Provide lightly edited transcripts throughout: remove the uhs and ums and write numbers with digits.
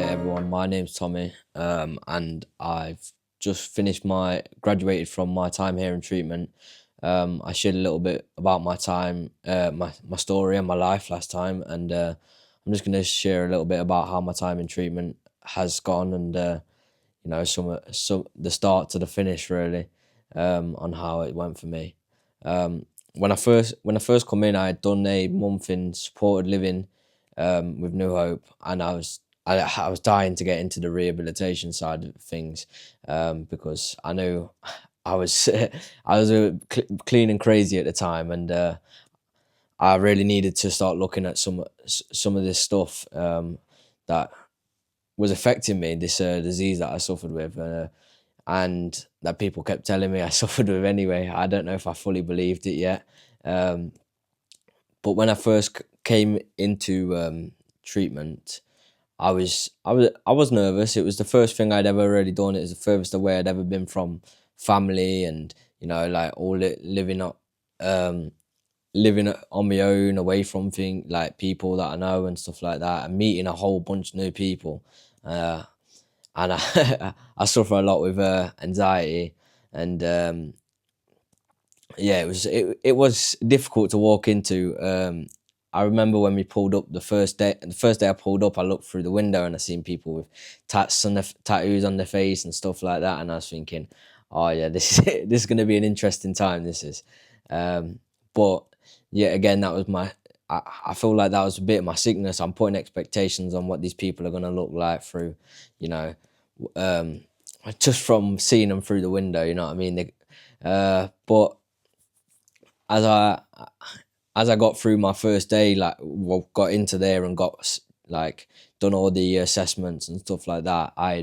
everyone, my name's Tommy, and I've just graduated from my time here in treatment. I shared a little bit about my time, my story and my life last time, and I'm just going to share a little bit about how my time in treatment has gone, and some the start to the finish really, on how it went for me. When I first come in, I had done a month in supported living, with New Hope, and I was dying to get into the rehabilitation side of things, because I knew I was I was clean and crazy at the time, and I really needed to start looking at some of this stuff, that was affecting me, this disease that I suffered with, and that people kept telling me I suffered with anyway. I don't know if I fully believed it yet, um, but when I first came into treatment, I was nervous. It was the first thing I'd ever really done. It was the furthest away I'd ever been from family, and like um, living on my own, away from like people that I know and stuff like that, and meeting a whole bunch of new people. Uh, and I suffer a lot with anxiety, and yeah, it was difficult to walk into. I remember when we pulled up the first day I pulled up, I looked through the window and I seen people with tattoos on their face and stuff like that, and I was thinking, oh yeah, this is this is going to be an interesting time. This is, but yeah, again, that was my. I feel like that was a bit of my sickness. I'm putting expectations on what these people are going to look like through, you know, um, just from seeing them through the window. You know what I mean? But as I as I got through my first day, like, well, got into there and like done all the assessments and stuff like that, I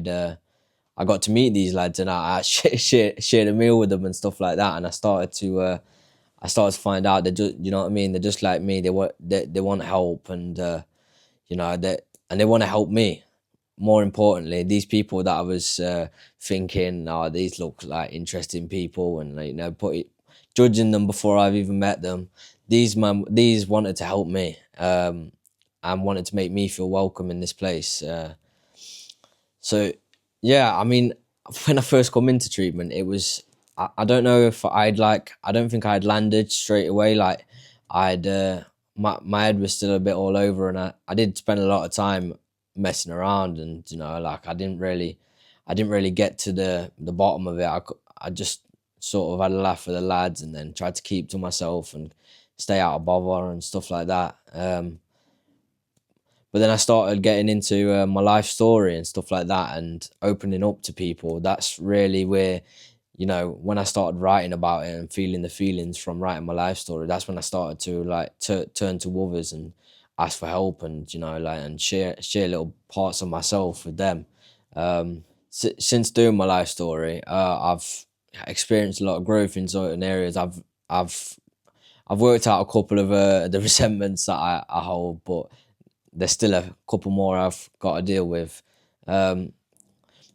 got to meet these lads, and I shared a meal with them and stuff like that, and I started to find out they just, you know what I mean, they're just like me. They want help, and they want to help me. More importantly, these people that I was thinking, oh, these look like interesting people, and like, judging them before I've even met them. These wanted to help me, and wanted to make me feel welcome in this place. So yeah, I mean, when I first come into treatment, it was, I don't know if I don't think I'd landed straight away. Like, I'd my head was still a bit all over, and I did spend a lot of time messing around, and like, I didn't really get to the bottom of it. I just sort of had a laugh with the lads, and then tried to keep to myself and stay out of bother and stuff like that. But then I started getting into my life story and stuff like that, and opening up to people. That's really where, when I started writing about it and feeling the feelings from writing my life story, that's when I started to like turn to others and ask for help, and like, and share little parts of myself with them. Since doing my life story, I've experienced a lot of growth in certain areas. I've I've worked out a couple of the resentments that I hold, but there's still a couple more I've got to deal with. Um,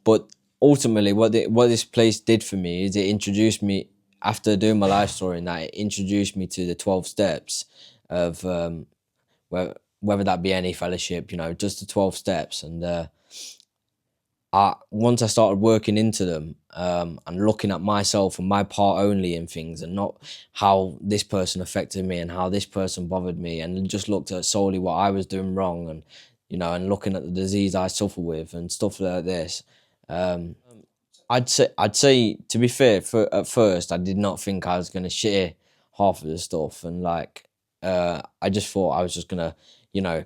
but ultimately, what this place did for me is it introduced me, after doing my life story, and that it introduced me to the 12 steps of, whether that be any fellowship, just the 12 steps. And once I started working into them, and looking at myself and my part only in things, and not how this person affected me and how this person bothered me, and just looked at solely what I was doing wrong, and and looking at the disease I suffer with and stuff like this. Um, I'd say to be fair, at first I did not think I was gonna share half of the stuff, and like, I just thought I was just gonna, you know,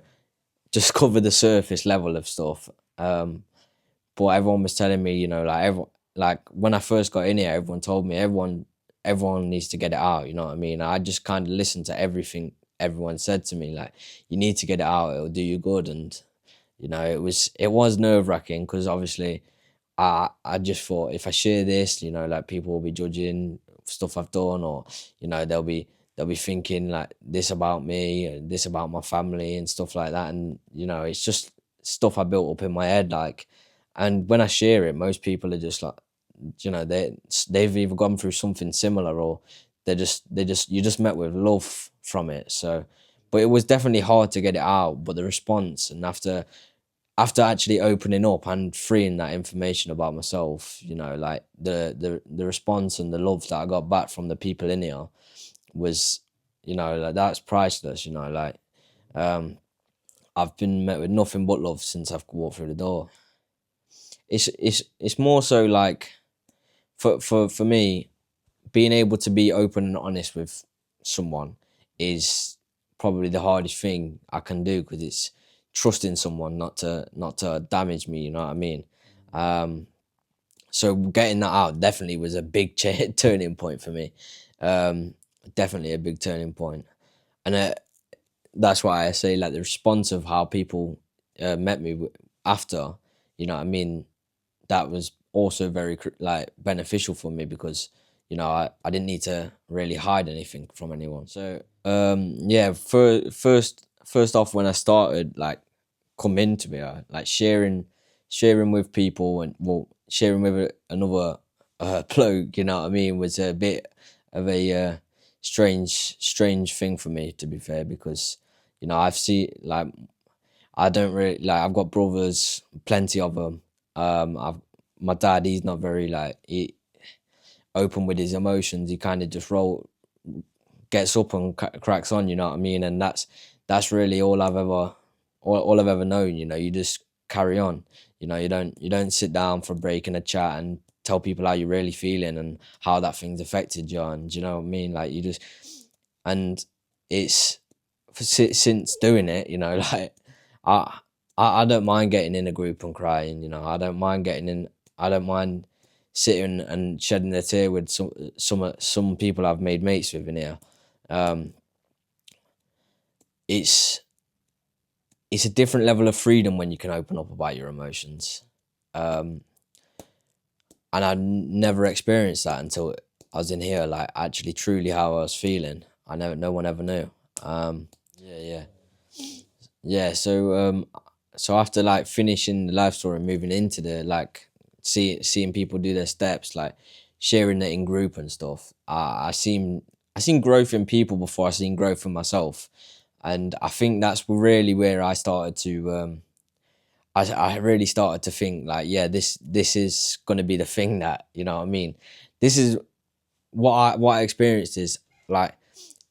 just cover the surface level of stuff. But everyone was telling me, like, like when I first got in here, everyone told me everyone needs to get it out. You know what I mean? I just kind of listened to everything everyone said to me. Like, you need to get it out; it'll do you good. And it was nerve wracking, because obviously I just thought, if I share this, like, people will be judging stuff I've done, or they'll be thinking like this about me and this about my family and stuff like that. And it's just stuff I built up in my head, like. And when I share it, most people are just like, they've either gone through something similar, or you just met with love from it. So, but it was definitely hard to get it out. But the response, and after after actually opening up and freeing that information about myself, you know, like the response and the love that I got back from the people in here was, you know, like that's priceless. You know, like I've been met with nothing but love since I've walked through the door. It's more so like for me, being able to be open and honest with someone is probably the hardest thing I can do, because it's trusting someone not to damage me. You know what I mean? Um, so getting that out definitely was a big turning point for me. Um, Definitely a big turning point, and that's why I say like the response of how people met me after. You know what I mean? That was also very like beneficial for me, because you know I didn't need to really hide anything from anyone. So yeah, first off, when I started like come into me, like sharing with people, and well, sharing with another bloke, you know what I mean, was a bit of a strange thing for me, to be fair, because you know I've seen like I don't really like. I've got brothers, plenty of them. I've My dad. He's not very like open with his emotions. He kind of just gets up and cracks on. You know what I mean? And that's really all I've ever known. You know, you just carry on. You know, you don't sit down for a break in a chat and tell people how you're really feeling and how that thing's affected you. And do you know what I mean? Like you just and it's since doing it, you know, like I, I don't mind getting in a group and crying. You know, I don't mind getting in. I don't mind sitting and shedding a tear with some people I've made mates with in here. Um, it's it's a different level of freedom when you can open up about your emotions, um, and I never experienced that until I was in here. Like actually, truly, how I was feeling. I know no one ever knew. Yeah, yeah. Yeah, so after like finishing the life story, moving into the like seeing people do their steps, like sharing it in group and stuff, I seen growth in people before I seen growth in myself, and I think that's really where I started to I really started to think like, yeah, this is gonna be the thing that, you know what I mean. This is what I experienced is like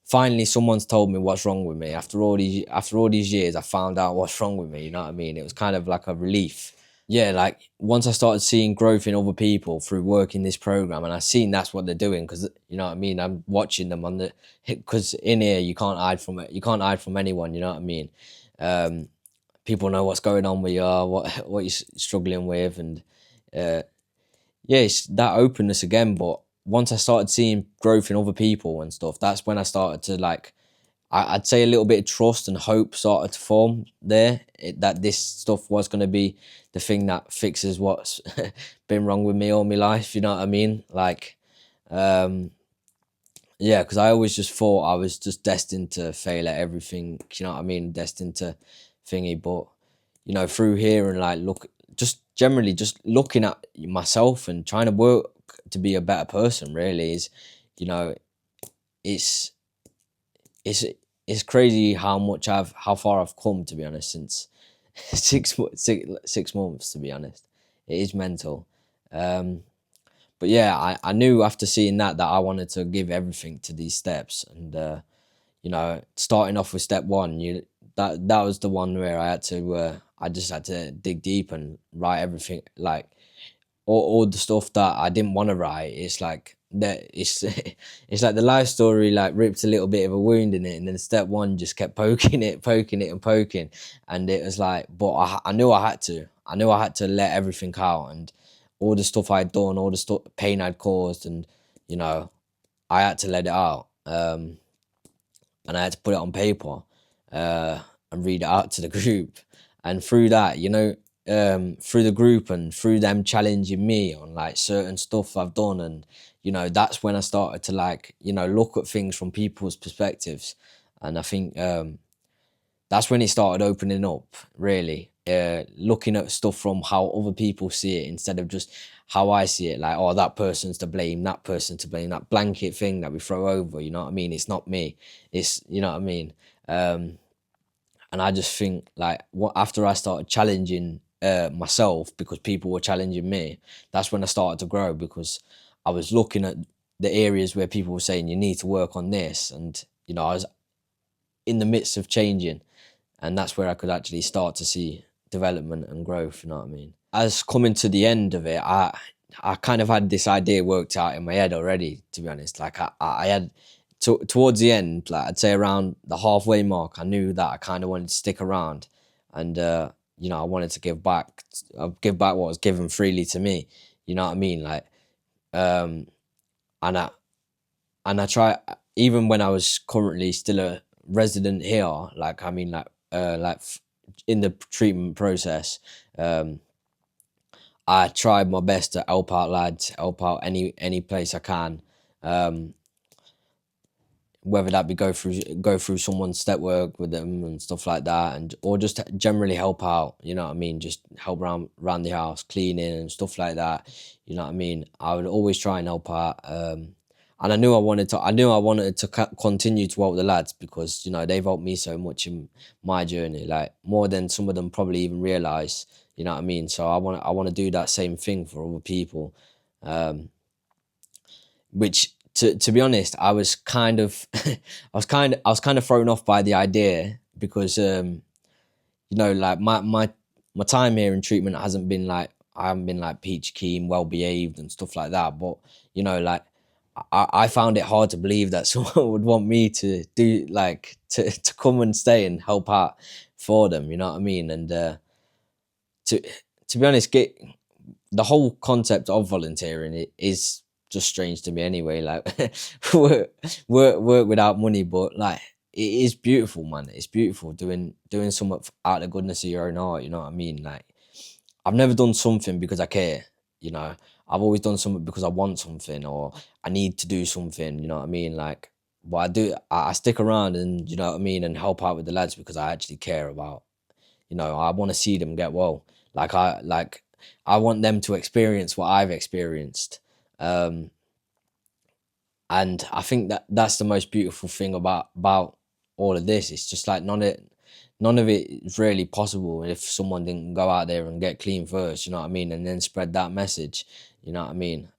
finally someone's told me what's wrong with me. After all these years, I found out what's wrong with me. You know what I mean? It was kind of like a relief. Yeah, like once I started seeing growth in other people through working this program, and I seen that's what they're doing, because you know what I mean. I'm watching them on the because in here you can't hide from it. You can't hide from anyone. You know what I mean? Um, People know what's going on with you, what you're struggling with, and uh, yeah, it's that openness again. But once I started seeing growth in other people and stuff, that's when I started to like, I'd say a little bit of trust and hope started to form there, that this stuff was going to be the thing that fixes what's been wrong with me all my life. You know what I mean? Like, um, yeah, because I always just thought I was just destined to fail at everything. You know what I mean? Destined to thingy, but you know, through here and like look, just generally just looking at myself and trying to work to be a better person. Really is, you know, it's it's it's crazy how far I've come, to be honest, since 6 months. To be honest, it is mental. Um, but yeah, I knew after seeing that I wanted to give everything to these steps, and you know, starting off with step one, that was the one where I just had to dig deep and write everything, like all the stuff that I didn't want to write. It's like that it's it's like the life story like ripped a little bit of a wound in it, and then step one just kept poking it and poking, and it was like, but I knew I had to let everything out, and all the stuff I'd done, all the stuff pain I'd caused, and you know, I had to let it out. And I had to put it on paper, and read it out to the group. And through that, you know, through the group and through them challenging me on like certain stuff I've done, and you know, that's when I started to like, you know, look at things from people's perspectives, and I think that's when it started opening up, really. Looking at stuff from how other people see it instead of just how I see it, like, oh, that person's to blame, that person to blame, that blanket thing that we throw over, you know what I mean? It's not me. It's, you know what I mean? And I just think like what after I started challenging myself because people were challenging me, that's when I started to grow, because I was looking at the areas where people were saying you need to work on this, and I was in the midst of changing, and that's where I could actually start to see development and growth. You know what I mean? As coming to the end of it, I kind of had this idea worked out in my head already. To be honest, like I had towards the end, like I'd say around the halfway mark, I knew that I kind of wanted to stick around, and I wanted to give back what was given freely to me. You know what I mean? Like, um, and I try, even when I was currently still a resident here, like I mean, in the treatment process, um, I tried my best to help out lads, help out any place I can, um, whether that be go through someone's step work with them and stuff like that, and or just generally help out. You know what I mean? Just help around the house, cleaning and stuff like that. You know what I mean? I would always try and help out. And I knew I wanted to continue to help the lads, because they've helped me so much in my journey, like more than some of them probably even realize. You know what I mean? So I want to do that same thing for other people. Um, which, to be honest, I was kind of I was kind of thrown off by the idea, because like my time here in treatment hasn't been like, I haven't been like peach keen, well behaved and stuff like that. But like I found it hard to believe that someone would want me to do, like, to come and stay and help out for them. You know what I mean? And to to be honest, the whole concept of volunteering is just strange to me anyway. Like, work without money, but like it is beautiful, man. It's beautiful doing something out of the goodness of your own heart. You know what I mean? Like, I've never done something because I care. You know, I've always done something because I want something, or I need to do something. You know what I mean? Like, but I stick around, and you know what I mean, and help out with the lads because I actually care about. I want to see them get well. I want them to experience what I've experienced. Um, and I think that's the most beautiful thing about all of this. It's just like none of it is really possible if someone didn't go out there and get clean first. You know what I mean, and then spread that message. You know what I mean.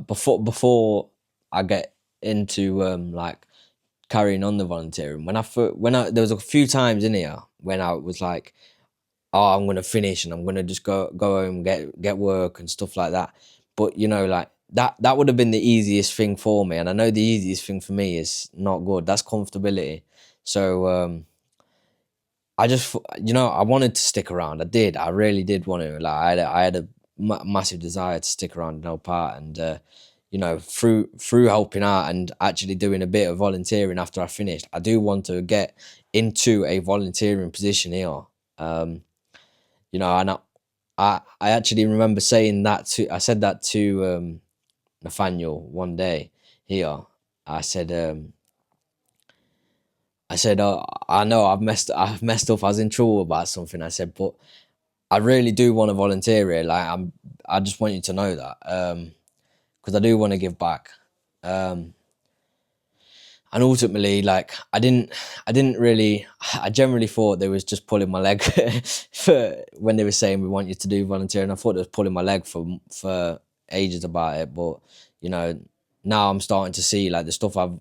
Before I get into like carrying on the volunteering, when I there was a few times in here when I was like, oh, I'm gonna finish and I'm gonna just go home, get work and stuff like that. But like that would have been the easiest thing for me, and I know the easiest thing for me is not good. That's comfortability. So I just I wanted to stick around. I did. I really did want to. Like, I had a massive desire to stick around and help out, and through helping out and actually doing a bit of volunteering after I finished, I do want to get into a volunteering position here. Um, and I actually remember I said that to Nathaniel one day here. I said, I know I've messed up. I was in trouble about something. I said, but I really do want to volunteer here. Like, I just want you to know that, because I do want to give back. Um, and ultimately, like, I didn't really, I generally thought they was just pulling my leg for when they were saying we want you to do volunteering. I thought they was pulling my leg for ages about it. But you know now I'm starting to see, like, the stuff I've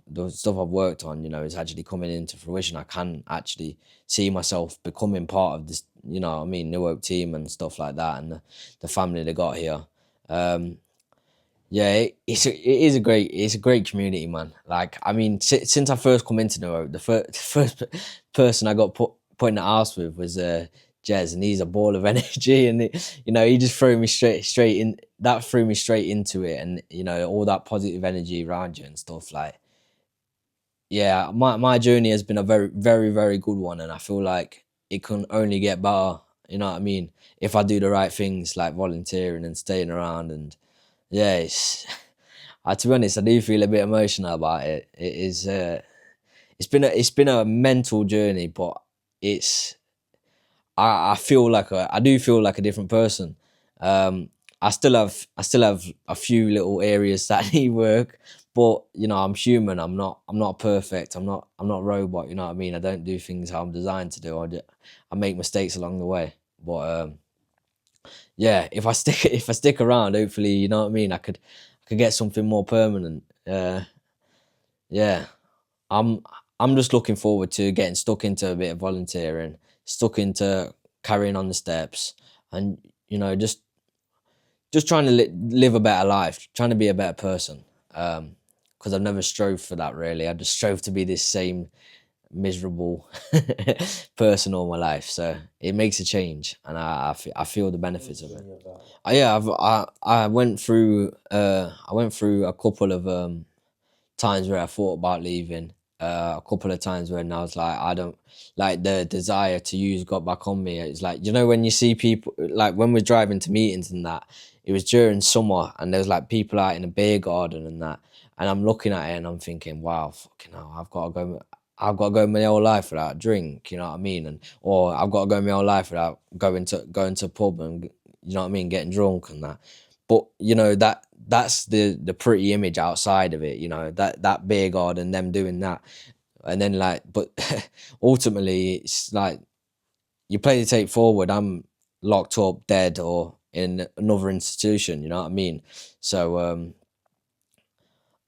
worked on, is actually coming into fruition. I can actually see myself becoming part of this, what I mean, New Hope team and stuff like that, and the family they got here. Um, yeah, it's a great community, man. Like, I mean, since I first come into Neuro, the first person I got put in the house with was Jez, and he's a ball of energy, and he just threw me straight in. That threw me straight into it, and all that positive energy around you and stuff. Like, yeah, my journey has been a very, very, very good one, and I feel like it can only get better. You know what I mean? If I do the right things, like volunteering and staying around, and yeah, to be honest, I do feel a bit emotional about it. It is. It's been a mental journey, but it's. I do feel like a different person. Um, I still have a few little areas that need work, but I'm human. I'm not perfect. I'm not a robot. You know what I mean? I don't do things how I'm designed to do. I make mistakes along the way, but yeah, if I stick if I stick around, hopefully, you know what I mean. I could get something more permanent. Yeah, I'm I'm just looking forward to getting stuck into a bit of volunteering, stuck into carrying on the steps, and just trying to live a better life, trying to be a better person. Because I've never strove for that really. I just strove to be this same miserable person all my life. So it makes a change, and I feel the benefits of it. Yeah, I went through a couple of times where I thought about leaving. A couple of times when I was like, I don't like the desire to use got back on me. It's like, when you see people, like when we're driving to meetings and that, it was during summer and there was like people out in a beer garden and that, and I'm looking at it and I'm thinking, wow, fucking hell, I've got to go my whole life without a drink, you know what I mean, and or I've got to go my whole life without going to a pub and, you know what I mean, getting drunk and that. But that's the pretty image outside of it, that beer garden, them doing that, and then like, but ultimately it's like you play the tape forward. I'm locked up, dead, or in another institution. You know what I mean? So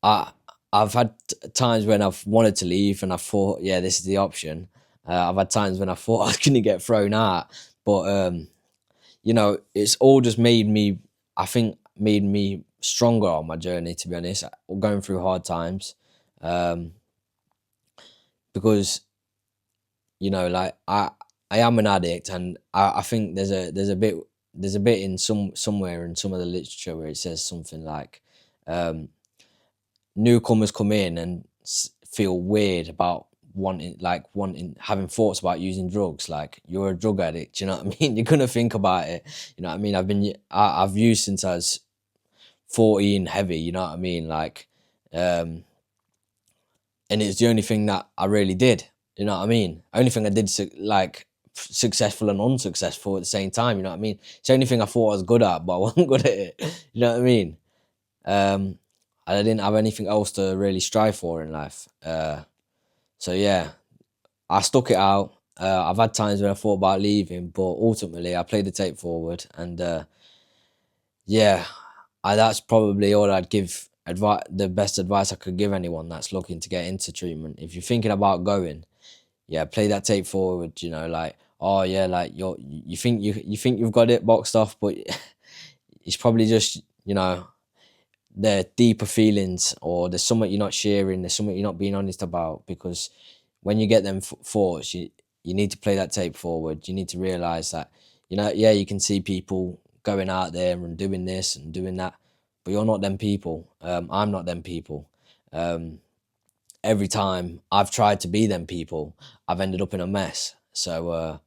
I I've had times when I've wanted to leave and I thought, yeah, this is the option. I've had times when I thought I was gonna get thrown out, but it's all just made me, I think, made me stronger on my journey, to be honest, going through hard times. Um, because, like I am an addict, and I think there's a bit in somewhere in some of the literature where it says something like, um, newcomers come in and feel weird about wanting having thoughts about using drugs. Like, you're a drug addict, you know what I mean? You're gonna think about it, you know what I mean? I've used since I was 14 heavy, you know what I mean? Like, um and it's the only thing that I really did, you know what I mean? Only thing I did, successful and unsuccessful at the same time, you know what I mean? It's the only thing I thought I was good at, but I wasn't good at it, you know what I mean? um I didn't have anything else to really strive for in life. So yeah, I stuck it out. I've had times when I thought about leaving, but ultimately I played the tape forward, and yeah, that's probably all I'd give advice. The best advice I could give anyone that's looking to get into treatment. If you're thinking about going, yeah, play that tape forward. Like, oh yeah, like you think you've got it boxed off, but it's probably just, the deeper feelings, or there's something you're not sharing, there's something you're not being honest about. Because when you get them thoughts, you need to play that tape forward. You need to realize that, yeah, you can see people going out there and doing this and doing that, but you're not them people. I'm not them people. um every time I've tried to be them people, I've ended up in a mess. So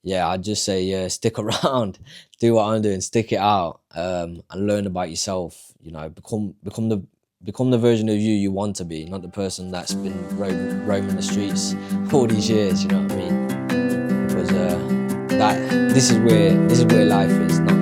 yeah, I'd just say, yeah, stick around, do what I'm doing, stick it out, and learn about yourself. Become the version of you want to be, not the person that's been roaming the streets all these years. You know what I mean? Because that this is where life is, not